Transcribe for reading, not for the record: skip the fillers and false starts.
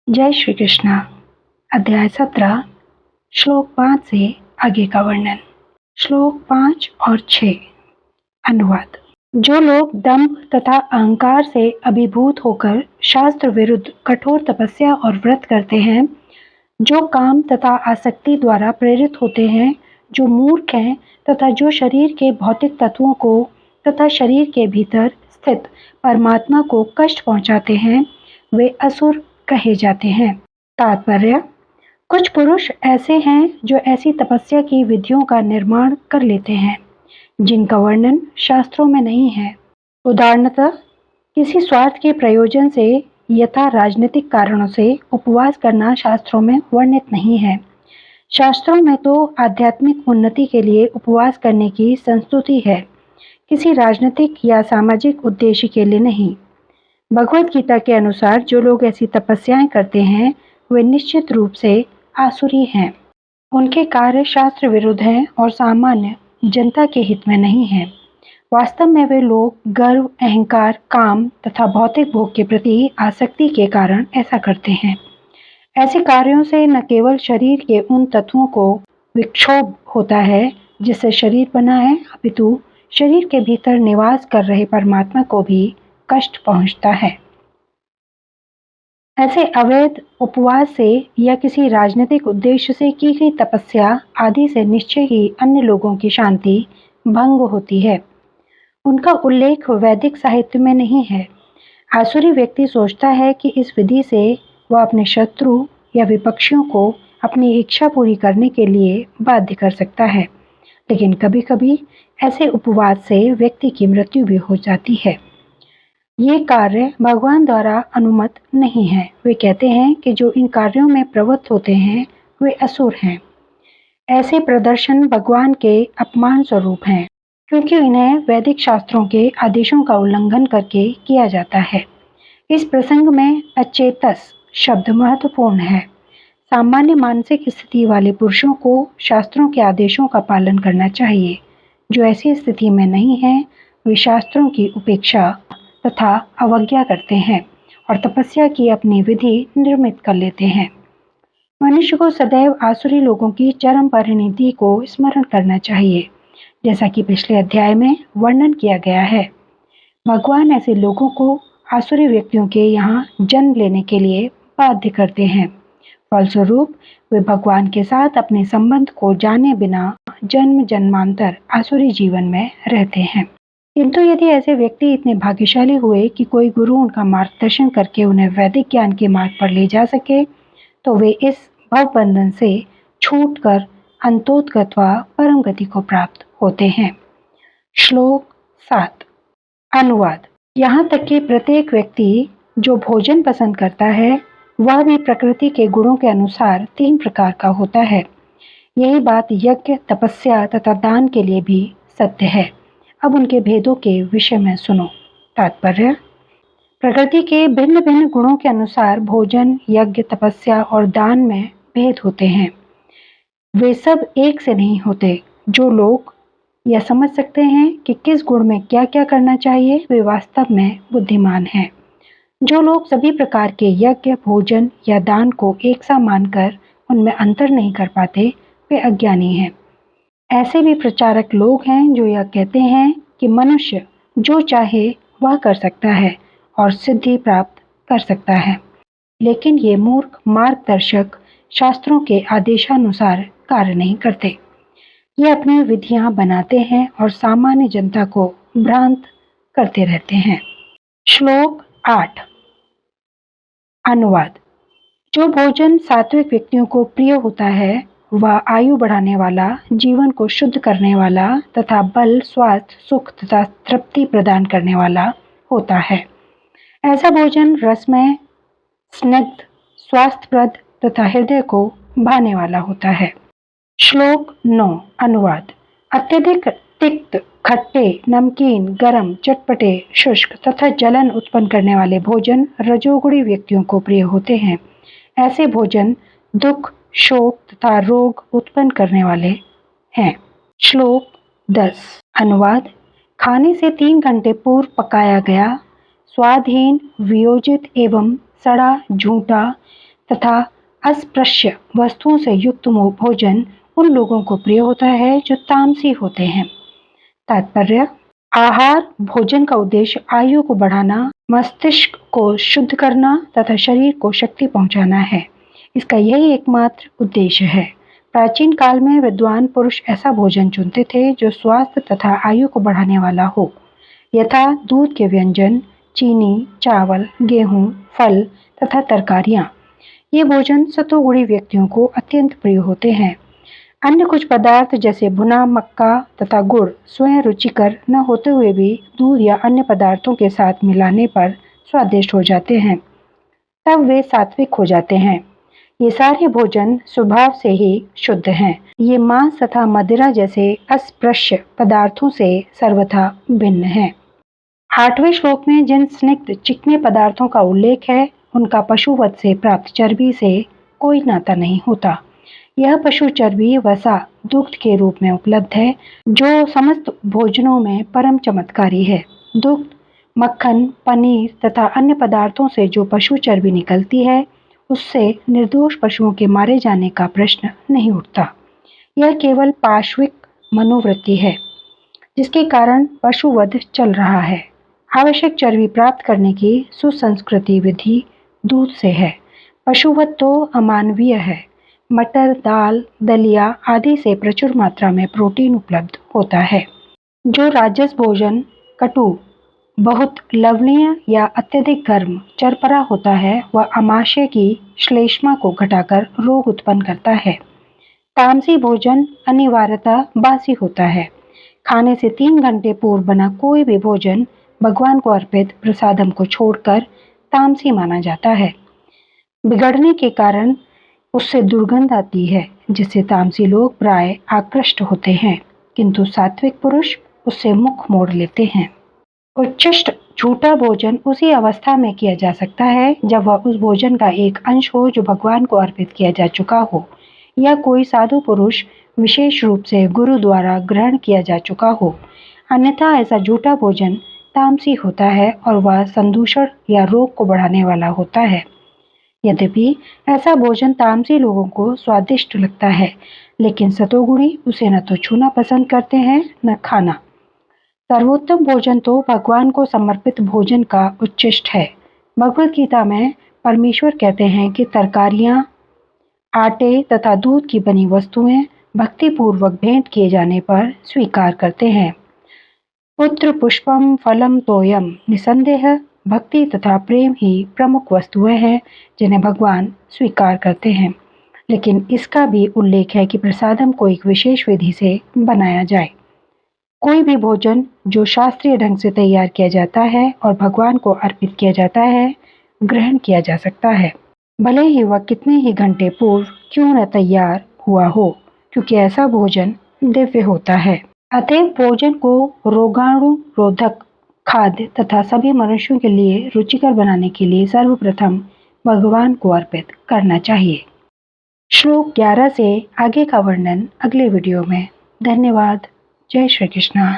जय श्री कृष्णा। अध्याय 17 श्लोक 5 से आगे का वर्णन। श्लोक 5 और 6 अनुवाद। जो लोग दंभ तथा अहंकार से अभिभूत होकर शास्त्र विरुद्ध कठोर तपस्या और व्रत करते हैं, जो काम तथा आसक्ति द्वारा प्रेरित होते हैं, जो मूर्ख हैं तथा जो शरीर के भौतिक तत्वों को तथा शरीर के भीतर स्थित परमात्मा को कष्ट पहुंचाते हैं, वे असुर कहे जाते हैं। तात्पर्य: कुछ पुरुष ऐसे हैं जो ऐसी तपस्या की विधियों का निर्माण कर लेते हैं जिनका वर्णन शास्त्रों में नहीं है। उदाहरणतः किसी स्वार्थ के प्रयोजन से यथा राजनीतिक कारणों से उपवास करना शास्त्रों में वर्णित नहीं है। शास्त्रों में तो आध्यात्मिक उन्नति के लिए उपवास करने की संस्तुति है, किसी राजनीतिक या सामाजिक उद्देश्य के लिए नहीं। भगवद गीता के अनुसार जो लोग ऐसी तपस्याएं करते हैं वे निश्चित रूप से आसुरी हैं। उनके कार्य शास्त्र विरुद्ध हैं और सामान्य जनता के हित में नहीं है। वास्तव में वे लोग गर्व, अहंकार, काम तथा भौतिक भोग के प्रति आसक्ति के कारण ऐसा करते हैं। ऐसे कार्यों से न केवल शरीर के उन तत्वों को विक्षोभ होता है जिससे शरीर बना है, अपितु शरीर के भीतर निवास कर रहे परमात्मा को भी कष्ट पहुंचता है। ऐसे अवैध उपवास से या किसी राजनीतिक उद्देश्य से की गई तपस्या आदि से निश्चय ही अन्य लोगों की शांति भंग होती है। उनका उल्लेख वैदिक साहित्य में नहीं है। आसुरी व्यक्ति सोचता है कि इस विधि से वह अपने शत्रु या विपक्षियों को अपनी इच्छा पूरी करने के लिए बाध्य कर सकता है, लेकिन कभी-कभी ऐसे उपवास से व्यक्ति की मृत्यु भी हो जाती है। ये कार्य भगवान द्वारा अनुमत नहीं है। वे कहते हैं कि जो इन कार्यों में प्रवृत्त होते हैं वे असुर हैं। ऐसे प्रदर्शन भगवान के अपमान स्वरूप हैं, क्योंकि इन्हें वैदिक शास्त्रों के आदेशों का उल्लंघन करके किया जाता है। इस प्रसंग में अचेतस शब्द महत्वपूर्ण है। सामान्य मानसिक स्थिति वाले पुरुषों को शास्त्रों के आदेशों का पालन करना चाहिए। जो ऐसी स्थिति में नहीं है वे शास्त्रों की उपेक्षा तथा अवज्ञा करते हैं और तपस्या की अपनी विधि निर्मित कर लेते हैं। मनुष्य को सदैव आसुरी लोगों की चरम परिणति को स्मरण करना चाहिए, जैसा कि पिछले अध्याय में वर्णन किया गया है। भगवान ऐसे लोगों को आसुरी व्यक्तियों के यहाँ जन्म लेने के लिए बाध्य करते हैं। फलस्वरूप वे भगवान के साथ अपने संबंध को जाने बिना जन्म जन्मांतर आसुरी जीवन में रहते हैं। किंतु यदि ऐसे व्यक्ति इतने भाग्यशाली हुए कि कोई गुरु उनका मार्गदर्शन करके उन्हें वैदिक ज्ञान के मार्ग पर ले जा सके, तो वे इस भव बंधन से छूटकर अंतोतगत्वा परम गति को प्राप्त होते हैं। श्लोक 7 अनुवाद। यहाँ तक कि प्रत्येक व्यक्ति जो भोजन पसंद करता है वह भी प्रकृति के गुणों के अनुसार 3 प्रकार का होता है। यही बात यज्ञ, तपस्या तथा दान के लिए भी सत्य है। अब उनके भेदों के विषय में सुनो। तात्पर्य: प्रकृति के भिन्न भिन्न गुणों के अनुसार भोजन, यज्ञ, तपस्या और दान में भेद होते हैं। वे सब एक से नहीं होते। जो लोग यह समझ सकते हैं कि किस गुण में क्या क्या करना चाहिए वे वास्तव में बुद्धिमान हैं। जो लोग सभी प्रकार के यज्ञ, भोजन या दान को एक सा मानकर उनमें अंतर नहीं कर पाते वे अज्ञानी हैं। ऐसे भी प्रचारक लोग हैं जो यह कहते हैं कि मनुष्य जो चाहे वह कर सकता है और सिद्धि प्राप्त कर सकता है, लेकिन ये मूर्ख मार्गदर्शक शास्त्रों के आदेशानुसार कार्य नहीं करते। ये अपनी विधियां बनाते हैं और सामान्य जनता को भ्रांत करते रहते हैं। श्लोक 8 अनुवाद। जो भोजन सात्विक व्यक्तियों को प्रिय होता है वह आयु बढ़ाने वाला, जीवन को शुद्ध करने वाला तथा बल, स्वास्थ्य, सुख तथा तृप्ति प्रदान करने वाला होता है। ऐसा भोजन रसमय, स्निग्ध, स्वास्थ्यप्रद तथा हृदय को भाने वाला होता है। श्लोक 9 अनुवाद। अत्यधिक तिक्त, खट्टे, नमकीन, गरम, चटपटे, शुष्क तथा जलन उत्पन्न करने वाले भोजन रजोगुणी व्यक्तियों को प्रिय होते हैं। ऐसे भोजन दुख, शोक तथा रोग उत्पन्न करने वाले हैं। श्लोक 10 अनुवाद। खाने से 3 घंटे पूर्व पकाया गया, स्वादहीन, वियोजित एवं सड़ा, झूठा, तथा अस्पृश्य वस्तुओं से युक्त भोजन उन लोगों को प्रिय होता है जो तामसी होते हैं। तात्पर्य: आहार भोजन का उद्देश्य आयु को बढ़ाना, मस्तिष्क को शुद्ध करना तथा शरीर को शक्ति पहुंचाना है। इसका यही एकमात्र उद्देश्य है। प्राचीन काल में विद्वान पुरुष ऐसा भोजन चुनते थे जो स्वास्थ्य तथा आयु को बढ़ाने वाला हो, यथा दूध के व्यंजन, चीनी, चावल, गेहूं, फल तथा तरकारियां। ये भोजन सतोगुणी व्यक्तियों को अत्यंत प्रिय होते हैं। अन्य कुछ पदार्थ जैसे भुना मक्का तथा गुड़ स्वयं रुचिकर न होते हुए भी दूध या अन्य पदार्थों के साथ मिलाने पर स्वादिष्ट हो जाते हैं, तब वे सात्विक हो जाते हैं। ये सारे भोजन स्वभाव से ही शुद्ध हैं। ये मांस तथा मदिरा जैसे अस्पृश्य पदार्थों से सर्वथा भिन्न हैं। 8वें श्लोक में जिन स्निग्ध चिकने पदार्थों का उल्लेख है, उनका पशुवध से प्राप्त चर्बी से कोई नाता नहीं होता। यह पशु चर्बी वसा दुग्ध के रूप में उपलब्ध है, जो समस्त भोजनों में परम चमत्कारी है। दुग्ध, मक्खन, पनीर तथा अन्य पदार्थों से जो पशु चर्बी निकलती है, उससे निर्दोष पशुओं के मारे जाने का प्रश्न नहीं उठता। यह केवल पाश्विक मनोवृत्ति है, जिसके कारण पशुवध चल रहा है। आवश्यक चर्बी प्राप्त करने की सुसंस्कृति विधि दूध से है। पशुवध तो अमानवीय है। मटर, दाल, दलिया आदि से प्रचुर मात्रा में प्रोटीन उपलब्ध होता है। जो राजस भोजन कटु, बहुत लवणीय या अत्यधिक गर्म, चरपरा होता है, वह आमाशय की श्लेष्मा को घटाकर रोग उत्पन्न करता है। तामसी भोजन अनिवार्यतः बासी होता है। खाने से 3 घंटे पूर्व बना कोई भी भोजन भगवान को अर्पित प्रसादम को छोड़कर तामसी माना जाता है। बिगड़ने के कारण उससे दुर्गंध आती है, जिससे तामसी लोग प्राय आकृष्ट होते हैं, किंतु सात्विक पुरुष उससे मुख मोड़ लेते हैं। उच्छिष्ट झूठा भोजन उसी अवस्था में किया जा सकता है जब वह उस भोजन का एक अंश हो जो भगवान को अर्पित किया जा चुका हो, या कोई साधु पुरुष विशेष रूप से गुरु द्वारा ग्रहण किया जा चुका हो। अन्यथा ऐसा झूठा भोजन तामसी होता है और वह संदूषण या रोग को बढ़ाने वाला होता है। यद्यपि ऐसा भोजन तामसी लोगों को स्वादिष्ट लगता है, लेकिन सतोगुणी उसे न तो छूना पसंद करते हैं न खाना। सर्वोत्तम भोजन तो भगवान को समर्पित भोजन का उच्छिष्ट है। भगवद गीता में परमेश्वर कहते हैं कि तरकारियां, आटे तथा दूध की बनी वस्तुएं भक्ति पूर्वक भेंट किए जाने पर स्वीकार करते हैं। पुत्र पुष्पम फलम तोयम, निसंदेह भक्ति तथा प्रेम ही प्रमुख वस्तुएं हैं जिन्हें भगवान स्वीकार करते हैं। लेकिन इसका भी उल्लेख है कि प्रसादम को एक विशेष विधि से बनाया जाए। कोई भी भोजन जो शास्त्रीय ढंग से तैयार किया जाता है और भगवान को अर्पित किया जाता है, ग्रहण किया जा सकता है, भले ही वह कितने ही घंटे पूर्व क्यों न तैयार हुआ हो, क्योंकि ऐसा भोजन दिव्य होता है। अतएव भोजन को रोगाणु रोधक, खाद्य तथा सभी मनुष्यों के लिए रुचिकर बनाने के लिए सर्वप्रथम भगवान को अर्पित करना चाहिए। श्लोक 11 से आगे का वर्णन अगले वीडियो में। धन्यवाद। जय श्री कृष्ण।